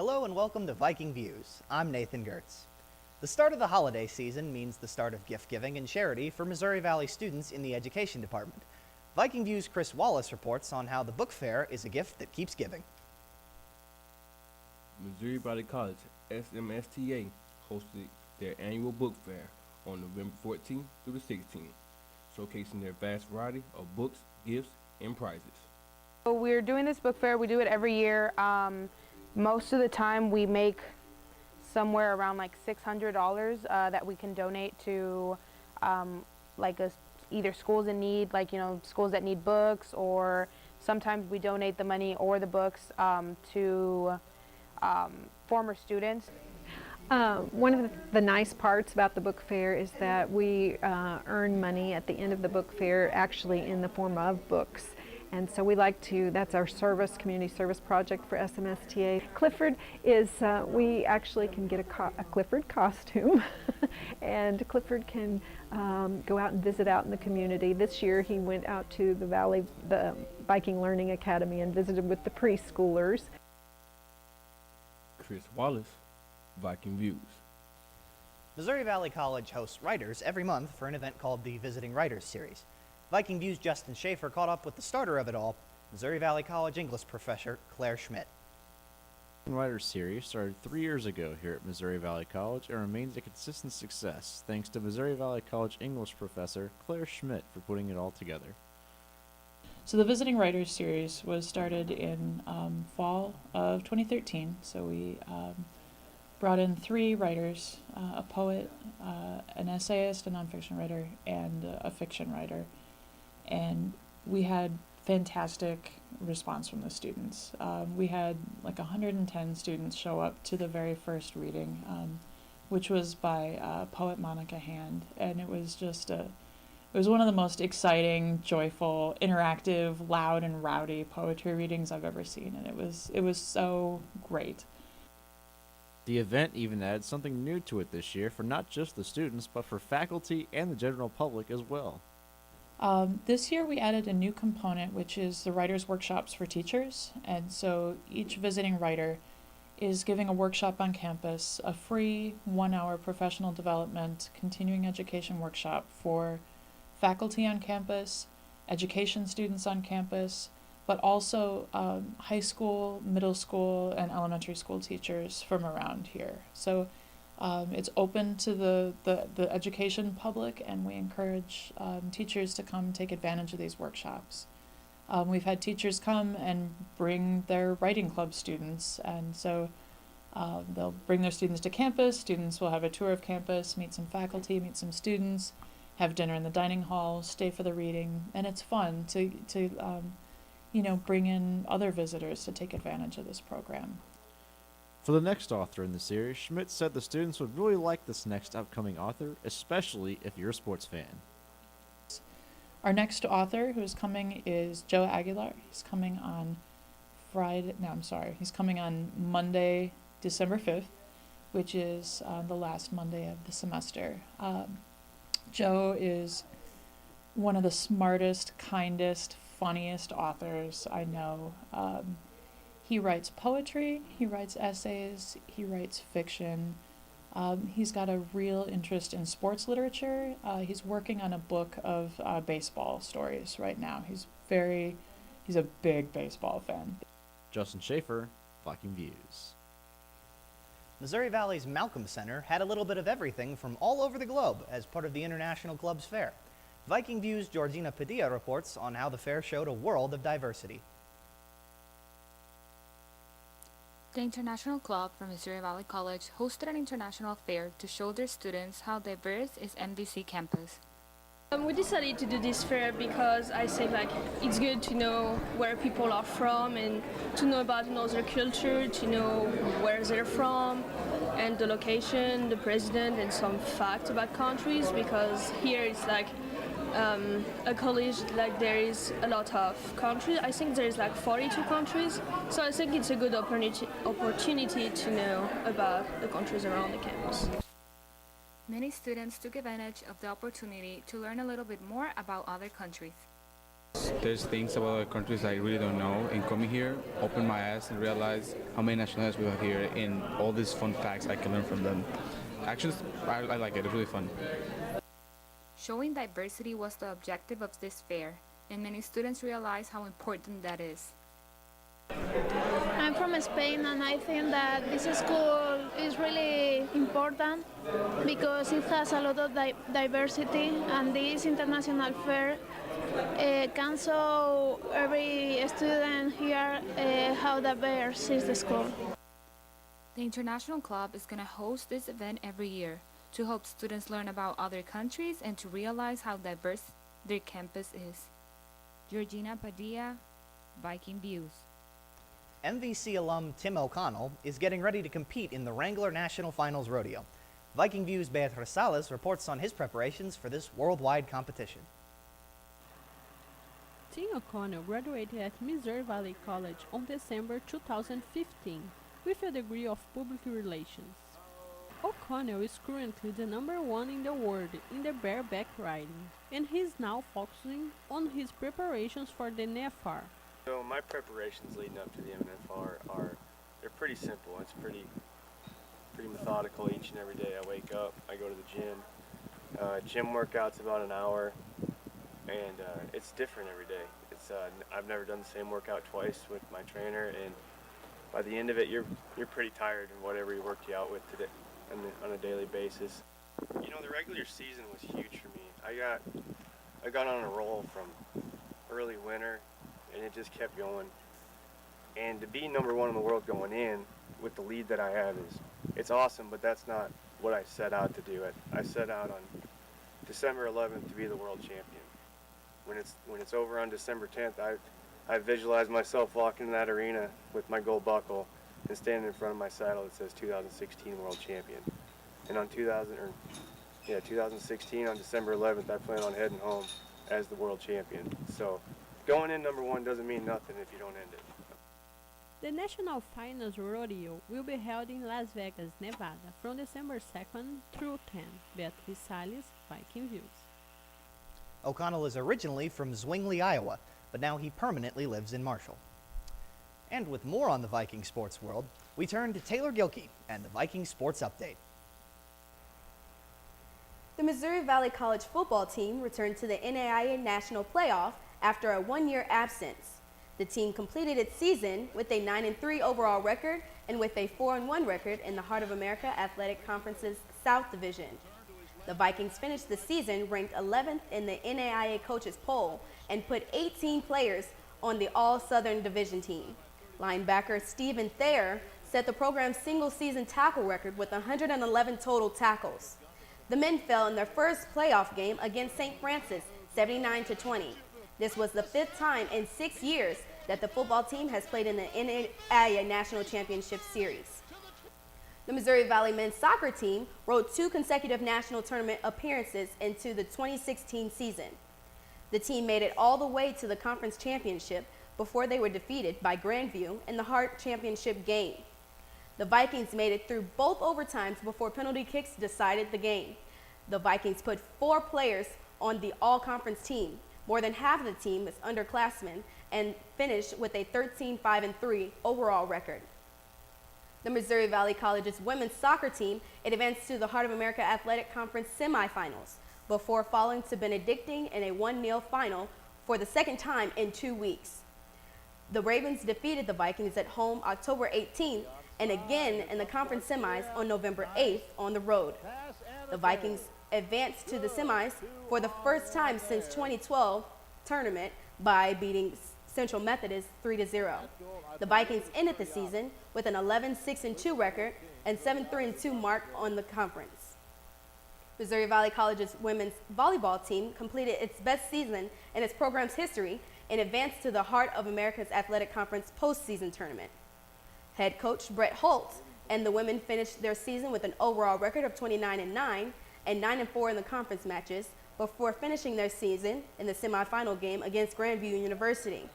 Hello and welcome to Viking Views. I'm Nathan Gertz. The start of the holiday season means the start of gift giving and charity for Missouri Valley students in the education department. Viking Views' Chris Wallace reports on how the book fair is a gift that keeps giving. Missouri Valley College, SMSTA, hosted their annual book fair on November 14th through the 16th, showcasing their vast variety of books, gifts, and prizes. So we're doing this book fair. We do it every year. Most of the time we make somewhere around like $600 that we can donate to either schools in need, schools that need books, or sometimes we donate the money or the books to former students. One of the nice parts about the book fair is that we earn money at the end of the book fair, actually in the form of books. And so we like to, that's our community service project for SMSTA. Clifford is, we actually can get a Clifford costume and Clifford can go out and visit out in the community. This year he went out to the Viking Learning Academy and visited with the preschoolers. Chris Wallace, Viking Views. Missouri Valley College hosts writers every month for an event called the Visiting Writers Series. Viking Views' Justin Schaefer caught up with the starter of it all, Missouri Valley College English professor Claire Schmidt. The Writers Series started 3 years ago here at Missouri Valley College and remains a consistent success thanks to Missouri Valley College English professor Claire Schmidt for putting it all together. So the Visiting Writers Series was started in fall of 2013. So we brought in 3 writers, a poet, an essayist, a nonfiction writer, and a fiction writer. And we had fantastic response from the students. We had like 110 students show up to the very first reading, which was by poet Monica Hand. And it was just it was one of the most exciting, joyful, interactive, loud and rowdy poetry readings I've ever seen. And it was so great. The event even added something new to it this year for not just the students, but for faculty and the general public as well. This year we added a new component, which is the writers' workshops for teachers. And so each visiting writer is giving a workshop on campus, a free 1-hour professional development continuing education workshop for faculty on campus, education students on campus, but also high school, middle school, and elementary school teachers from around here. So it's open to the education public, and we encourage teachers to come take advantage of these workshops. We've had teachers come and bring their writing club students, and so they'll bring their students to campus. Students will have a tour of campus, meet some faculty, meet some students, have dinner in the dining hall, stay for the reading, and it's fun to bring in other visitors to take advantage of this program. For the next author in the series, Schmidt said the students would really like this next upcoming author, especially if you're a sports fan. Our next author who is coming is Joe Aguilar. He's coming on he's coming on Monday, December 5th, which is the last Monday of the semester. Joe is one of the smartest, kindest, funniest authors I know. He writes poetry, he writes essays, he writes fiction. He's got a real interest in sports literature. He's working on a book of baseball stories right now. He's a big baseball fan. Justin Schaefer, Viking Views. Missouri Valley's Malcolm Center had a little bit of everything from all over the globe as part of the International Club's Fair. Viking Views' Georgina Padilla reports on how the fair showed a world of diversity. The International Club from Missouri Valley College hosted an international fair to show their students how diverse is MVC campus. We decided to do this fair because I think it's good to know where people are from and to know about another culture, to know where they're from and the location, the president, and some facts about countries, because here it's a college, there is a lot of countries. I think there is 42 countries, so I think it's a good opportunity to know about the countries around the campus. Many students took advantage of the opportunity to learn a little bit more about other countries. There's things about other countries I really don't know, and coming here opened my eyes and realized how many nationalities we have here and all these fun facts I can learn from them. Actually, I like it. It's really fun. Showing diversity was the objective of this fair, and many students realize how important that is. I'm from Spain, and I think that this school is really important because it has a lot of diversity, and this international fair can show every student here how diverse is the school. The International Club is going to host this event every year to help students learn about other countries and to realize how diverse their campus is. Georgina Padilla, Viking Views. MVC alum Tim O'Connell is getting ready to compete in the Wrangler National Finals Rodeo. Viking Views' Beatriz Salas reports on his preparations for this worldwide competition. Tim O'Connell graduated at Missouri Valley College on December 2015 with a degree of Public Relations. O'Connell is currently the #1 in the world in the bareback riding, and he is now focusing on his preparations for the NFR. So my preparations leading up to the MNFR they're pretty simple. It's pretty methodical each and every day. I wake up, I go to the gym. Gym workouts about an hour, and it's different every day. I've never done the same workout twice with my trainer, and by the end of it, you're pretty tired of whatever he worked you out with today on a daily basis. You know, the regular season was huge for me. I got on a roll from early winter, and it just kept going. And to be #1 in the world going in with the lead that I have it's awesome, but that's not what I set out to do. I set out on December 11th to be the world champion. When it's over on December 10th, I visualize myself walking in that arena with my gold buckle and standing in front of my saddle that says 2016 world champion. And on 2016 on December 11th, I plan on heading home as the world champion. So going in #1 doesn't mean nothing if you don't end it. The National Finals Rodeo will be held in Las Vegas, Nevada from December 2nd through 10th. Beatriz Salas, Viking Views. O'Connell is originally from Zwingli, Iowa, but now he permanently lives in Marshall. And with more on the Viking sports world, we turn to Taylor Gilkey and the Viking Sports Update. The Missouri Valley College football team returned to the NAIA National Playoff after a one-year absence. The team completed its season with a 9-3 overall record and with a 4-1 record in the Heart of America Athletic Conference's South Division. The Vikings finished the season ranked 11th in the NAIA coaches poll and put 18 players on the All-Southern Division team. Linebacker Stephen Thayer set the program's single-season tackle record with 111 total tackles. The men fell in their first playoff game against St. Francis, 79-20. This was the 5th time in 6 years that the football team has played in the NAIA National Championship Series. The Missouri Valley men's soccer team rode 2 consecutive national tournament appearances into the 2016 season. The team made it all the way to the conference championship before they were defeated by Grandview in the Hart Championship game. The Vikings made it through both overtimes before penalty kicks decided the game. The Vikings put 4 players on the all-conference team. More than half of the team is underclassmen and finished with a 13-5-3 overall record. The Missouri Valley College's women's soccer team advanced to the Heart of America Athletic Conference semifinals before falling to Benedictine in a 1-0 final for the second time in 2 weeks. The Ravens defeated the Vikings at home October 18th and again in the conference semis on November 8th on the road. The Vikings advanced to the semis for the first time since 2012 tournament by beating Central Methodist 3-0. The Vikings ended the season with an 11-6-2 record and 7-3-2 mark on the conference. Missouri Valley College's women's volleyball team completed its best season in its program's history and advanced to the Heart of America's Athletic Conference postseason tournament. Head coach Brett Holt and the women finished their season with an overall record of 29-9 and 9-4 in the conference matches before finishing their season in the semifinal game against Grandview University.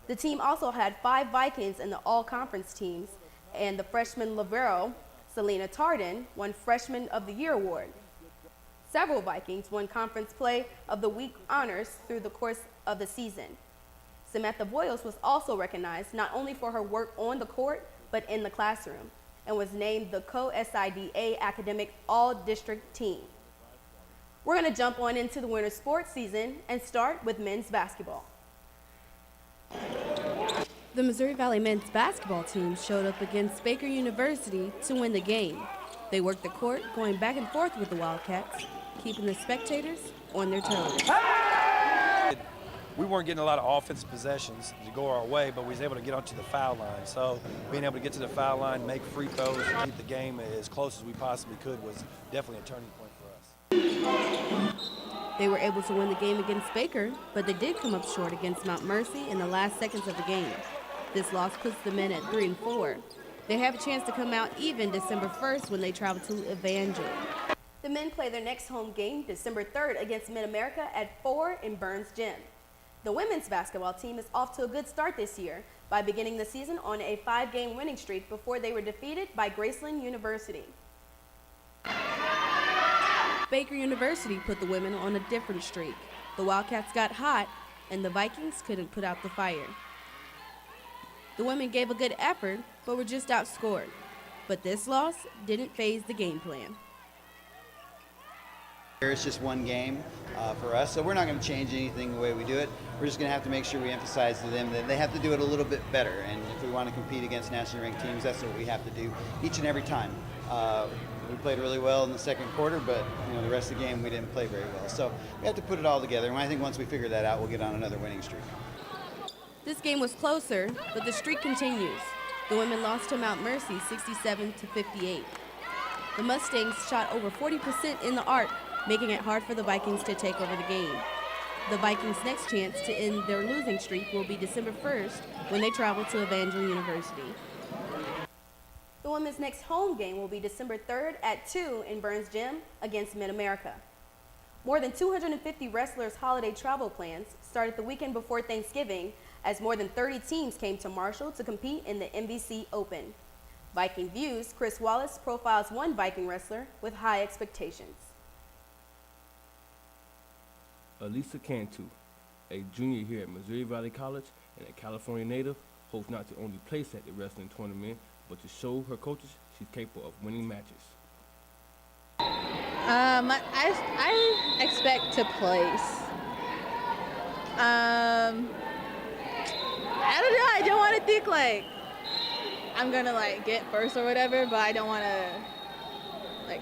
The team also had 5 Vikings in the all-conference teams, and the freshman libero, Selena Tardin, won Freshman of the Year award. Several Vikings won Conference Play of the Week honors through the course of the season. Samantha Boyles was also recognized not only for her work on the court, but in the classroom, and was named the Co-SIDA Academic All-District Team. We're going to jump on into the winter sports season and start with men's basketball. The Missouri Valley men's basketball team showed up against Baker University to win the game. They worked the court, going back and forth with the Wildcats, keeping the spectators on their toes. We weren't getting a lot of offensive possessions to go our way, but we was able to get onto the foul line. So being able to get to the foul line, make free throws, and keep the game as close as we possibly could was definitely a turning point for us. They were able to win the game against Baker, but they did come up short against Mount Mercy in the last seconds of the game. This loss puts the men at 3-4. They have a chance to come out even December 1st when they travel to Evangel. The men play their next home game December 3rd against Mid-America at 4 in Burns Gym. The women's basketball team is off to a good start this year by beginning the season on a 5-game winning streak before they were defeated by Graceland University. Baker University put the women on a different streak. The Wildcats got hot, and the Vikings couldn't put out the fire. The women gave a good effort, but were just outscored. But this loss didn't phase the game plan. It's just one game for us, so we're not going to change anything the way we do it. We're just going to have to make sure we emphasize to them that they have to do it a little bit better. And if we want to compete against nationally ranked teams, that's what we have to do each and every time. We played really well in the second quarter, but the rest of the game we didn't play very well. So we have to put it all together. And I think once we figure that out, we'll get on another winning streak. This game was closer, but the streak continues. The women lost to Mount Mercy 67-58. The Mustangs shot over 40% in the arc, making it hard for the Vikings to take over the game. The Vikings' next chance to end their losing streak will be December 1st when they travel to Evangel University. The women's next home game will be December 3rd at 2 in Burns Gym against Mid-America. More than 250 wrestlers' holiday travel plans started the weekend before Thanksgiving as more than 30 teams came to Marshall to compete in the MVC Open. Viking Views' Chris Wallace profiles one Viking wrestler with high expectations. Elisa Cantu, a junior here at Missouri Valley College and a California native, hopes not to only place at the wrestling tournament, but to show her coaches she's capable of winning matches. I expect to place. I don't know. I don't want to think like I'm gonna get first or whatever, but I don't want to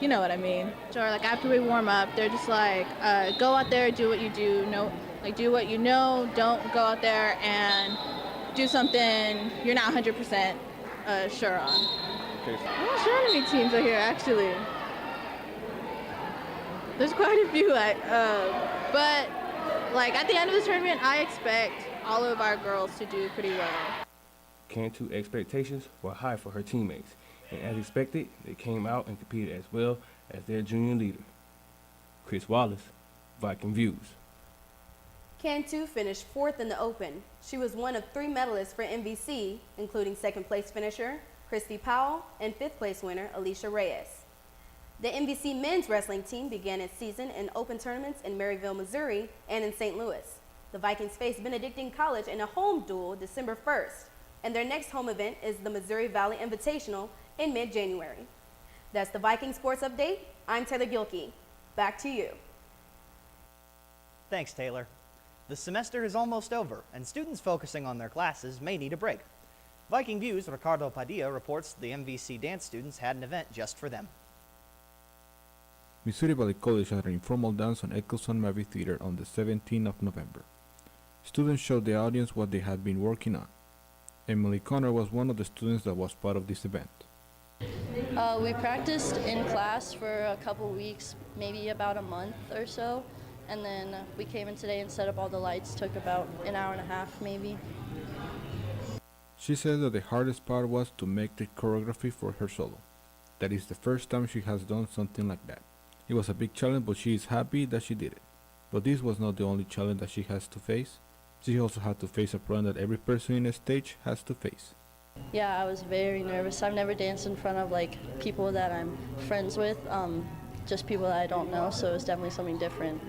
you know what I mean. Sure. After we warm up, they're just go out there, do what you do. No, do what you know. Don't go out there and do something you're not 100% sure on. Okay. I'm not sure how many teams are here actually. There's quite a few, but at the end of the tournament, I expect all of our girls to do pretty well. Cantu expectations were high for her teammates, and as expected, they came out and competed as well as their junior leader. Chris Wallace, Viking Views. Cantu finished 4th in the Open. She was one of 3 medalists for MVC, including 2nd place finisher Christy Powell and 5th place winner Alicia Reyes. The MVC men's wrestling team began its season in open tournaments in Maryville, Missouri, and in St. Louis. The Vikings face Benedictine College in a home duel December 1st, and their next home event is the Missouri Valley Invitational in mid-January. That's the Viking Sports Update. I'm Taylor Gilkey. Back to you. Thanks, Taylor. The semester is almost over, and students focusing on their classes may need a break. Viking Views' Ricardo Padilla reports the MVC Dance students had an event just for them. Missouri Valley College had an informal dance on Eccleston Mavi Theater on the 17th of November. Students showed the audience what they had been working on. Emily Connor was one of the students that was part of this event. We practiced in class for a couple weeks, maybe about a month or so, and then we came in today and set up all the lights. Took about an hour and a half maybe. She said that the hardest part was to make the choreography for her solo. That is the first time she has done something like that. It was a big challenge, but she is happy that she did it. But this was not the only challenge that she has to face. She also had to face a problem that every person in a stage has to face. Yeah, I was very nervous. I've never danced in front of people that I'm friends with. just people that I don't know, so it was definitely something different.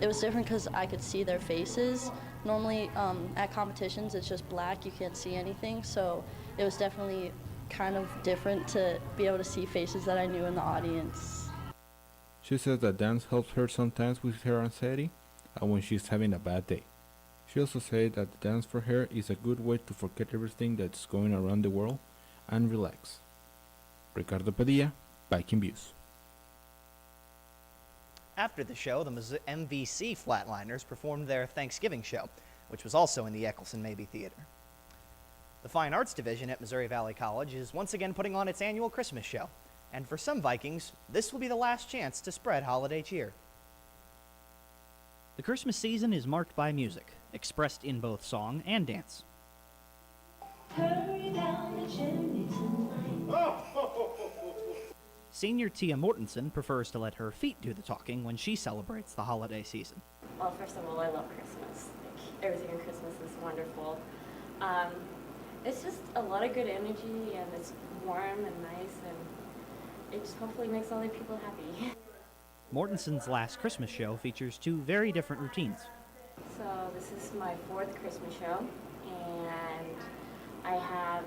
It was different because I could see their faces. Normally at competitions it's just black, you can't see anything, so it was definitely kind of different to be able to see faces that I knew in the audience. She says that dance helps her sometimes with her anxiety and when she's having a bad day. She also said that the dance for her is a good way to forget everything that's going around the world and relax. Ricardo Padilla, Viking Views. After the show, the MVC Flatliners performed their Thanksgiving show, which was also in the Eccleston-Mabee Theater. The Fine Arts Division at Missouri Valley College is once again putting on its annual Christmas show, and for some Vikings, this will be the last chance to spread holiday cheer. The Christmas season is marked by music, expressed in both song and dance. Hurry down the chimney tonight. Senior Tia Mortensen prefers to let her feet do the talking when she celebrates the holiday season. Well, first of all, I love Christmas. Like, everything in Christmas is wonderful. It's just a lot of good energy, and it's warm and nice, and it just hopefully makes all the people happy. Mortensen's last Christmas show features two very different routines. So this is my 4th Christmas show, and I have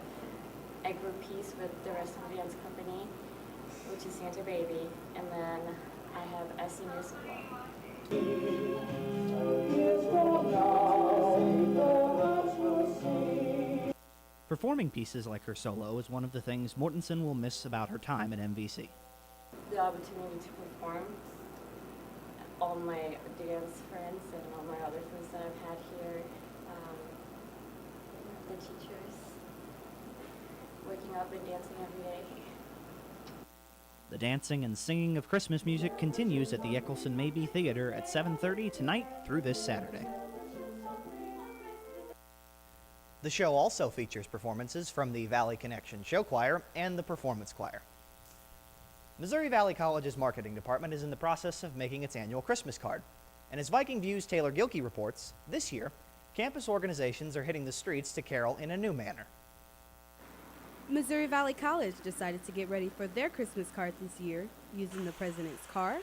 a group piece with the rest of the dance company, which is Santa Baby, and then I have a senior solo. Performing pieces like her solo is one of the things Mortensen will miss about her time at MVC. The opportunity to perform, all my dance friends and all my other friends that I've had here, the teachers, waking up and dancing every day. The dancing and singing of Christmas music continues at the Eccleston-Mabee Theater at 7:30 tonight through this Saturday. The show also features performances from the Valley Connection Show Choir and the Performance Choir. Missouri Valley College's marketing department is in the process of making its annual Christmas card. And as Viking Views' Taylor Gilkey reports, this year, campus organizations are hitting the streets to carol in a new manner. Missouri Valley College decided to get ready for their Christmas card this year using the president's car,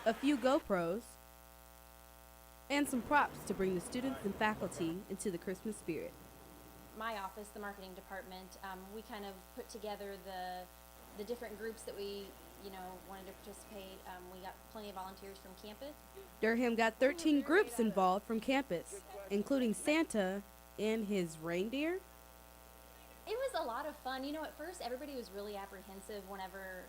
a few GoPros, and some props to bring the students and faculty into the Christmas spirit. My office, the marketing department, we kind of put together the different groups that we, wanted to participate. We got plenty of volunteers from campus. Durham got 13 groups involved from campus, including Santa and his reindeer. It was a lot of fun. At first everybody was really apprehensive whenever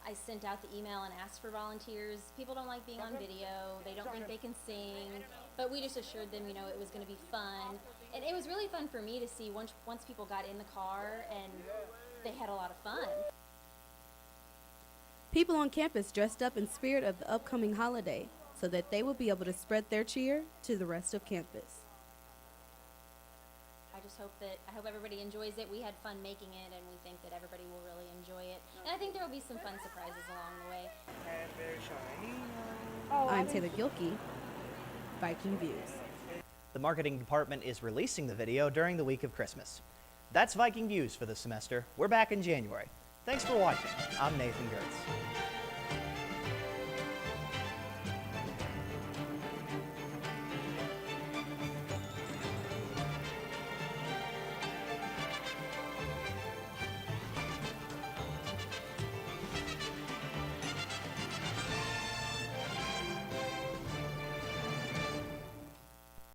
I sent out the email and asked for volunteers. People don't like being on video. They don't think they can sing. But we just assured them, it was going to be fun. And it was really fun for me to see once people got in the car and they had a lot of fun. People on campus dressed up in spirit of the upcoming holiday so that they will be able to spread their cheer to the rest of campus. I hope everybody enjoys it. We had fun making it, and we think that everybody will really enjoy it. And I think there will be some fun surprises along the way. I'm Taylor Gilkey, Viking Views. The marketing department is releasing the video during the week of Christmas. That's Viking Views for this semester. We're back in January. Thanks for watching. I'm Nathan Gertz.